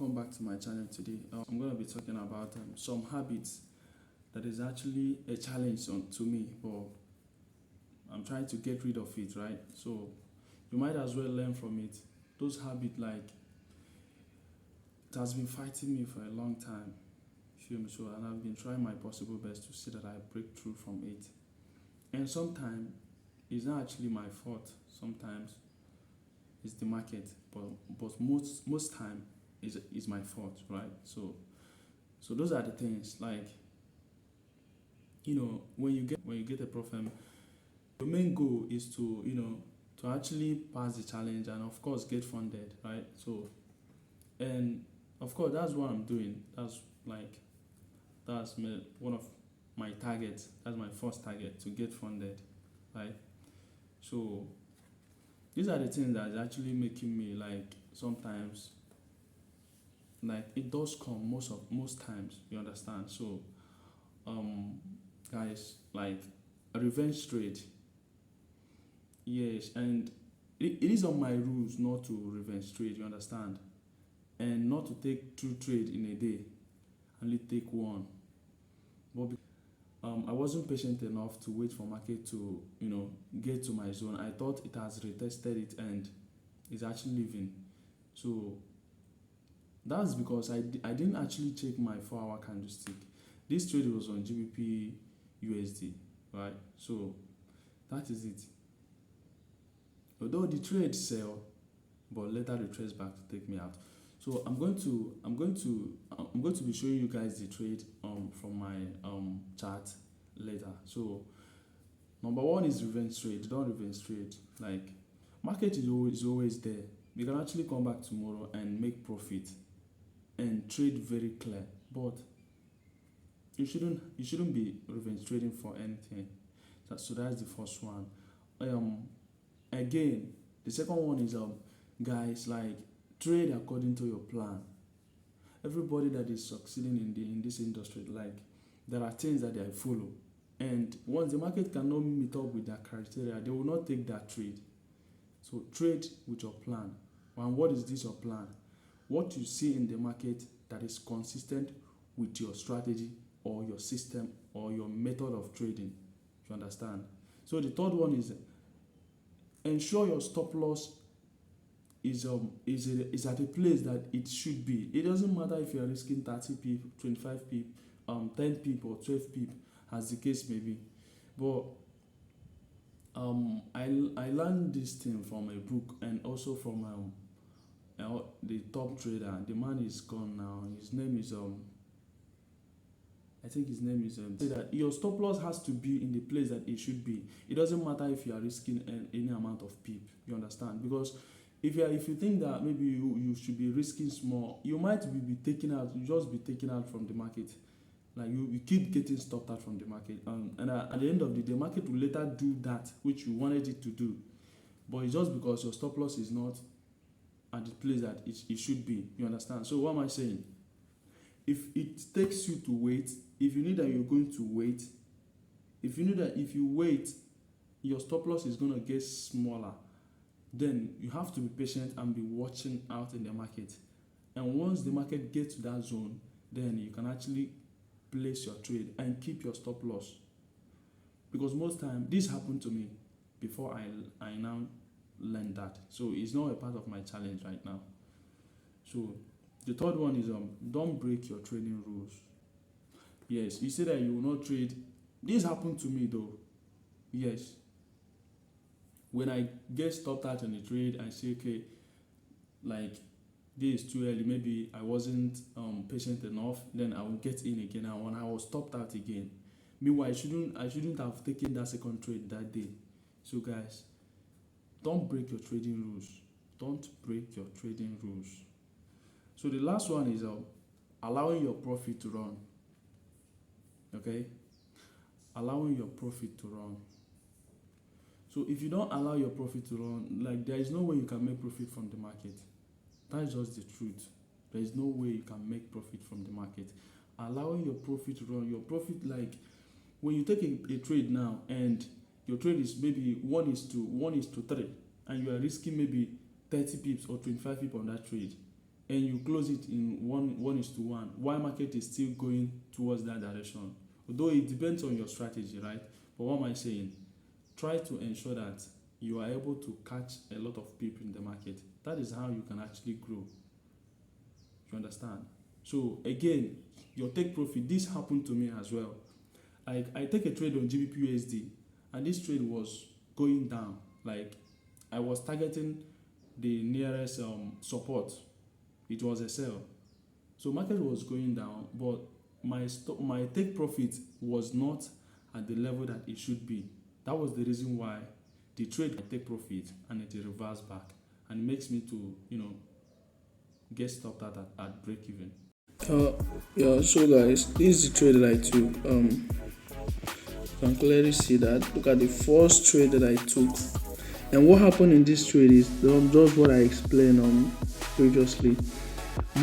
welcome back to my channel today. I'm going to be talking about some habits that is actually a challenge to me, but I'm trying to get rid of it, right? So you might as well learn from it. Those habits, like, it has been fighting me for a long time, feel me? So, and I've been trying my possible best to see that I break through from it. And sometimes it's not actually my fault. Sometimes it's the market, but most time is my fault, right? So those are the things, like, when you get a problem, your main goal is to to actually pass the challenge and of course get funded, right? So, and of course that's what I'm doing. That's one of my targets. That's my first target, to get funded, right? So these are the things that is actually making me, like, sometimes, like, it does come most times, you understand? So um guys, like, a revenge trade, yes, and it is on my rules not to revenge trade, you understand, and not to take two trade in a day, only take one. But I wasn't patient enough to wait for market to get to my zone. I thought it has retested it and is actually leaving. So that's because I didn't actually check my 4-hour candlestick. This trade was on GBP USD, right? So that is it. Although the trade sell, but later retraced back to take me out. So I'm going to be showing you guys the trade from my chart later. So number one is revenge trade. Don't revenge trade. Like, market is always there. You can actually come back tomorrow and make profit and trade very clear, but you shouldn't be revenge trading for anything. So that's the first one. Again, the second one is guys, like, trade according to your plan. Everybody that is succeeding in this industry, like, there are things that they follow, and once the market cannot meet up with their criteria, they will not take that trade. So trade with your plan. And what is this your plan? What you see in the market that is consistent with your strategy or your system or your method of trading. You understand? So the third one is ensure your stop loss is at a place that it should be. It doesn't matter if you are risking 30 pip, 25 pip, 10 pip or 12 pip, as the case may be. But I learned this thing from a book and also from the top trader. The man is gone now. His name is I think his name is say that your stop loss has to be in the place that it should be. It doesn't matter if you are risking any amount of pip. You understand? Because if you think that maybe you should be risking small, you might be taken out. You just be taken out from the market. Like, you keep getting stopped out from the market, and at the end of the day, market will later do that which you wanted it to do, but it's just because your stop loss is not at the place that it should be. You understand? So what am I saying? If it takes you to wait, if you know that you're going to wait, if you know that if you wait, your stop loss is going to get smaller, then you have to be patient and be watching out in the market. And once the market gets to that zone, then you can actually place your trade and keep your stop loss. Because most time this happened to me before I now learned that. So it's not a part of my challenge right now. So the third one is don't break your trading rules. Yes, you say that you will not trade. This happened to me though. Yes. When I get stopped out in the trade, I say, okay, like, this is too early. Maybe I wasn't patient enough. Then I will get in again, and when I was stopped out again. Meanwhile, I shouldn't have taken that second trade that day. So guys, don't break your trading rules. Don't break your trading rules. So the last one is allowing your profit to run. Okay, allowing your profit to run. So if you don't allow your profit to run, like, there is no way you can make profit from the market. That's just the truth. There is no way you can make profit from the market. Allowing your profit to run, your profit, like, when you take a trade now and your trade is maybe 1:3, and you are risking maybe 30 pips or 25 pips on that trade, and you close it in 1:1, why market is still going towards that direction? Although it depends on your strategy, right? But what am I saying? Try to ensure that you are able to catch a lot of people in the market. That is how you can actually grow. You understand? So again, your take profit, this happened to me as well. I take a trade on GBP and this trade was going down. Like, I was targeting the nearest support. It was a sell. So market was going down, but my take profit was not at the level that it should be. That was the reason why the trade I take profit and it reversed back, and it makes me to get stopped at break even. So guys, this is the trade that I took. You can clearly see that. Look at the first trade that I took, and what happened in this trade is just what I explained previously.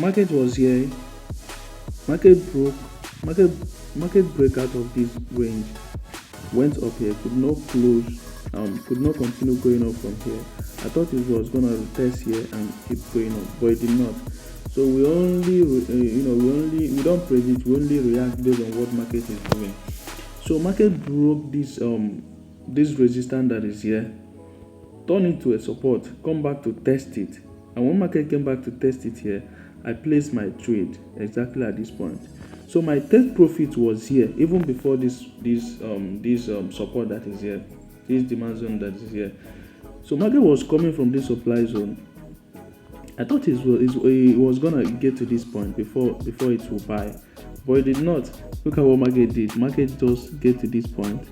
Market was here, market broke, market break out of this range, went up here, could not close, could not continue going up from here. I thought it was gonna retest here and keep going up, but it did not. So we don't predict, we only react based on what market is doing. So market broke this resistance that is here, turn it to a support, come back to test it, and when market came back to test it here, I placed my trade exactly at this point. So my take profit was here even before this support that is here, this demand zone that is here. So market was coming from this supply zone. I thought it was gonna get to this point before it will buy, but it did not. Look at what market did. Market just get to this point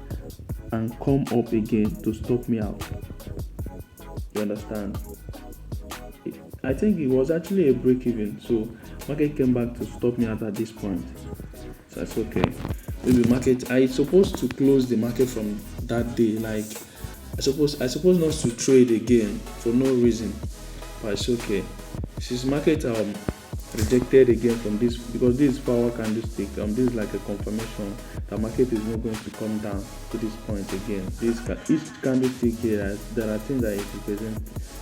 and come up again to stop me out. You understand? I think it was actually a break even, so market came back to stop me out at this point. So that's okay. Maybe market, I supposed to close the market from that day. Like, I suppose not to trade again for no reason, but it's okay. Since market rejected again from this, because this power candlestick, this is like a confirmation that market is not going to come down to this point again. Each candlestick here, there are things that it represents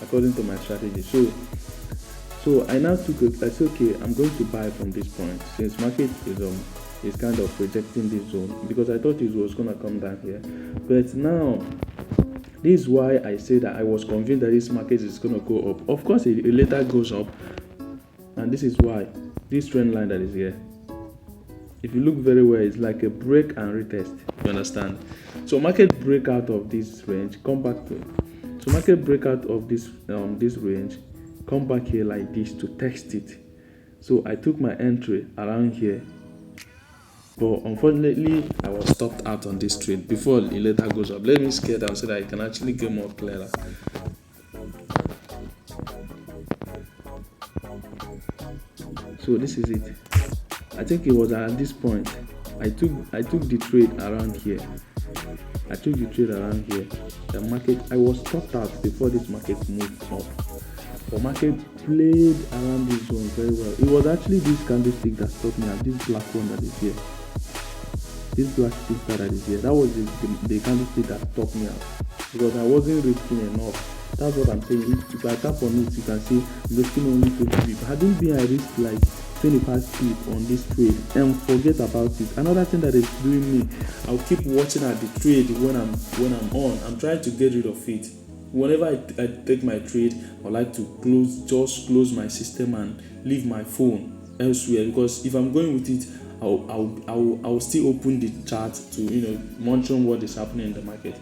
according to my strategy. So I now took it. I said, okay, I'm going to buy from this point since market is kind of rejecting this zone, because I thought it was gonna come down here. But now, this is why I say that I was convinced that this market is gonna go up. Of course, it later goes up, and this is why this trend line that is here, if you look very well, it's like a break and retest. You understand? So market break out of this range, come back to it. So market break out of this range, come back here like this to test it. So I took my entry around here, but unfortunately I was stopped out on this trade before it later goes up. Let me scale down so that I can actually get more clearer. So this is it. I think it was at this point I took the trade around here. The market, I was stopped out before this market moved up. The market played around this zone very well. It was actually this candlestick that stopped me at this black one that is here. This black stick that is here. That was the candlestick that stopped me out, because I wasn't risking enough. That's what I'm saying. If I tap on it, you can see I'm risking only 50 pips. Hadn't been I risked like 25 pips on this trade and forget about it. Another thing that is doing me, I'll keep watching at the trade when I'm on. I'm trying to get rid of it. Whenever I take my trade, I like to close my system and leave my phone elsewhere, because if I'm going with it, I'll still open the chart to monitor what is happening in the market.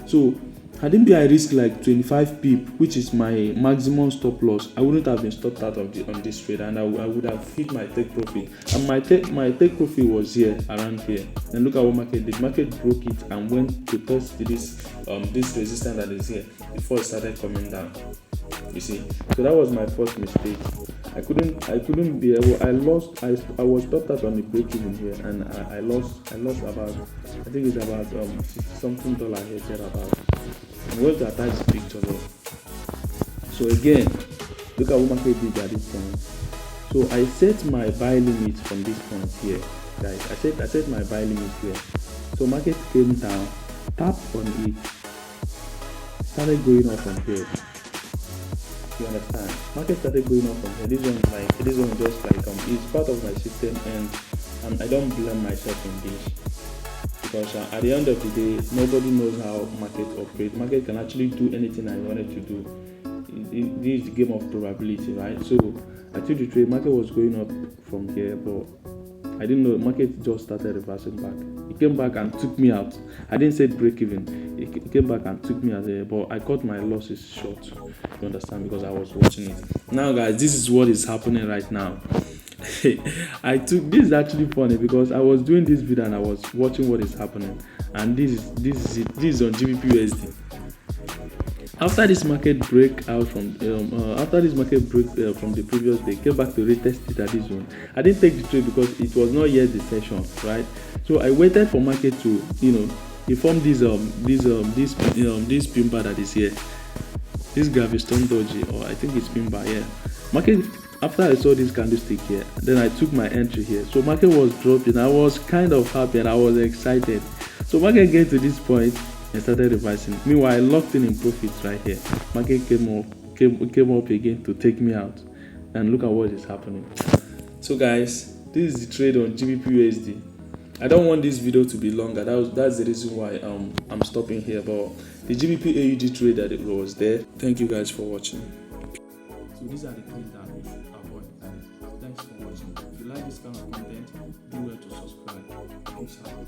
So hadn't I risked like 25 pip, which is my maximum stop loss, I wouldn't have been stopped out on this trade, and I would have hit my take profit. And my take profit was here, around here. And look at what market did. Market broke it and went to test this resistance that is here before it started coming down. You see, so that was my first mistake. I couldn't be able. I was stopped out on the break even here, and I lost about, I think it's about something dollar here thereabout. I'm going to attach the picture though. So again, look at what market did at this point. So I set my buy limit from this point here, guys. I set my buy limit here. So market came down, tapped on it, started going up from here. You understand? Market started going up from here. This one just like it's part of my system, and I don't blame myself in this because at the end of the day, nobody knows how market operates. Market can actually do anything I wanted to do. This is the game of probability, right? So I took the trade. Market was going up from here, but I didn't know. Market just started reversing back. It came back and took me out. I didn't say break even. It came back and took me out there, but I cut my losses short. You understand? Because I was watching it. Now, guys, this is what is happening right now. This is actually funny because I was doing this video and I was watching what is happening, and this is on GBP/USD. After this market break out from from the previous day, came back to retest it at this zone. I didn't take the trade because it was not yet the session, right? So I waited for market to inform this pin bar that is here, this Gravestone Doji, or I think it's pin bar here. Market, after I saw this candlestick here, then I took my entry here. So market was dropping. I was kind of happy and I was excited. So market get to this point and started reversing. Meanwhile, I locked in profits right here. Market came up again to take me out, and look at what is happening. So guys, this is the trade on GBP/USD. I don't want this video to be longer. That's the reason why I'm stopping here. But the GBP/AUD trade that it was there. Thank you guys for watching. So these are the things that we should avoid. Thanks for watching. If you like this kind of content, do well to subscribe. Peace out.